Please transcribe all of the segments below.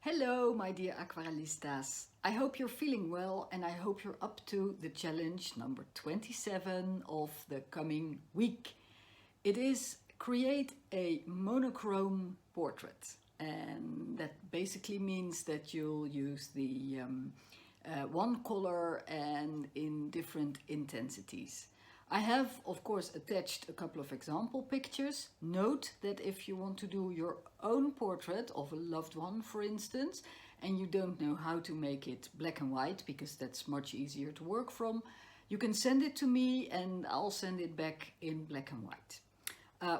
Hello, my dear aquarellistas. I hope you're feeling well and I hope you're up to the challenge number 27 of the coming week. It is create a monochrome portrait, and that basically means that you'll use the one color and in different intensities. I have, of course, attached a couple of example pictures. Note that if you want to do your own portrait of a loved one, for instance, and you don't know how to make it black and white, because that's much easier to work from, you can send it to me and I'll send it back in black and white.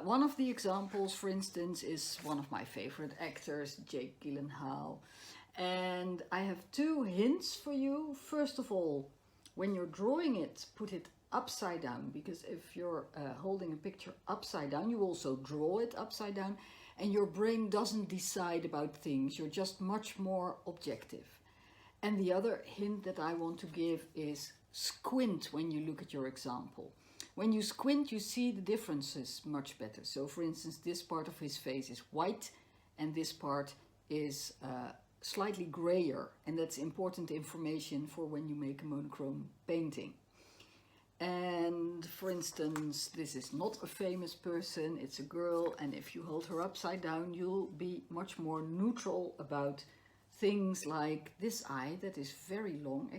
One of the examples, for instance, is one of my favorite actors, Jake Gyllenhaal. And I have two hints for you. First of all, when you're drawing it, put it upside down, because if you're holding a picture upside down, you also draw it upside down and your brain doesn't decide about things. You're just much more objective. And the other hint that I want to give is squint when you look at your example. When you squint, you see the differences much better. So for instance, this part of his face is white and this part is slightly grayer, and that's important information for when you make a monochrome painting. And for instance, this is not a famous person, it's a girl, and if you hold her upside down, you'll be much more neutral about things like this eye that is very long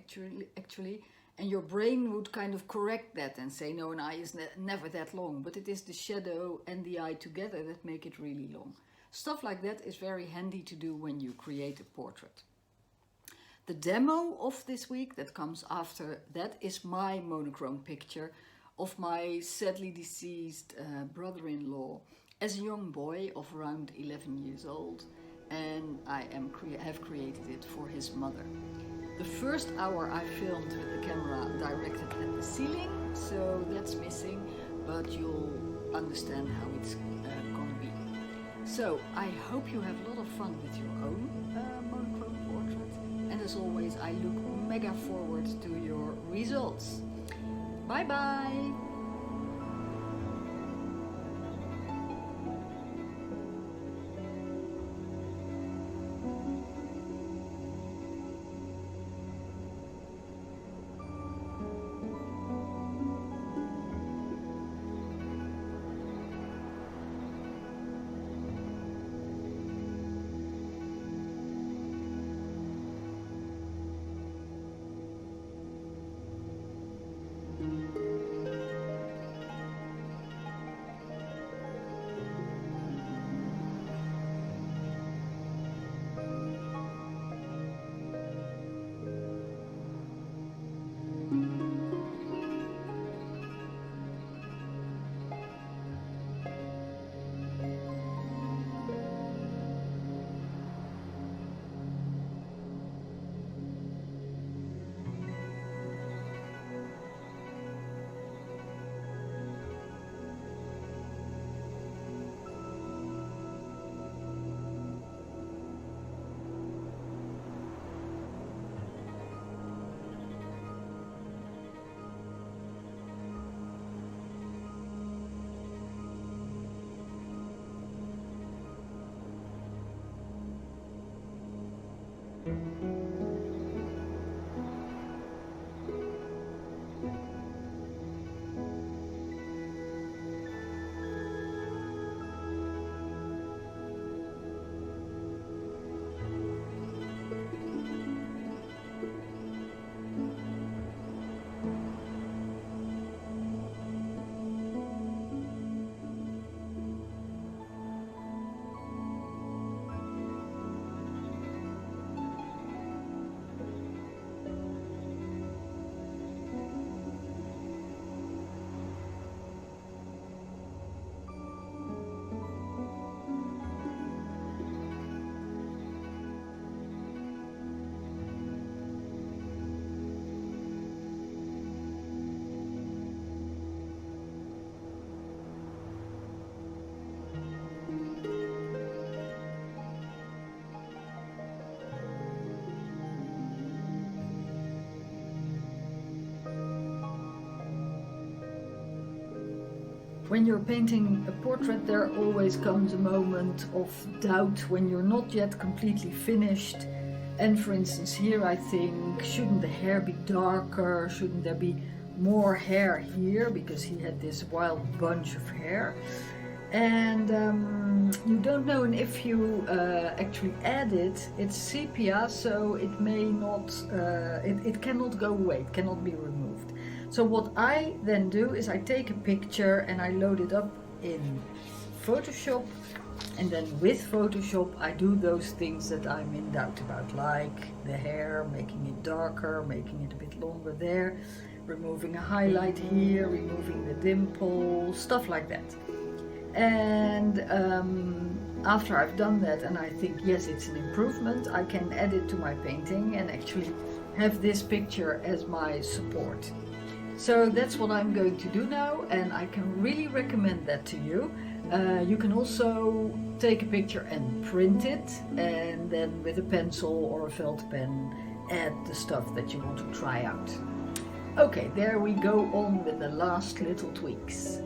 actually, and your brain would kind of correct that and say, no, an eye is never that long, but it is the shadow and the eye together that make it really long. Stuff like that is very handy to do when you create a portrait. The demo of this week that comes after that is my monochrome picture of my sadly deceased brother-in-law as a young boy of around 11 years old, and I have created it for his mother. The first hour I filmed with the camera directed at the ceiling, so that's missing, but you'll understand how it's gonna be. So I hope you have a lot of fun with your own monochrome portrait. And as always, I look mega forward to your results. Bye bye! When you're painting a portrait, there always comes a moment of doubt when you're not yet completely finished. And for instance, here I think, shouldn't the hair be darker? Shouldn't there be more hair here? Because he had this wild bunch of hair. And you don't know, and if you actually add it, it's sepia, so it may not, it cannot go away, it cannot be removed. So what I then do is I take a picture and I load it up in Photoshop, and then with Photoshop I do those things that I'm in doubt about, like the hair, making it darker, making it a bit longer there, removing a highlight here, removing the dimple, stuff like that. And after I've done that and I think yes, it's an improvement, I can add it to my painting and actually have this picture as my support. So that's what I'm going to do now, and I can really recommend that to you. You can also take a picture and print it, and then with a pencil or a felt pen add the stuff that you want to try out. Okay, there we go on with the last little tweaks.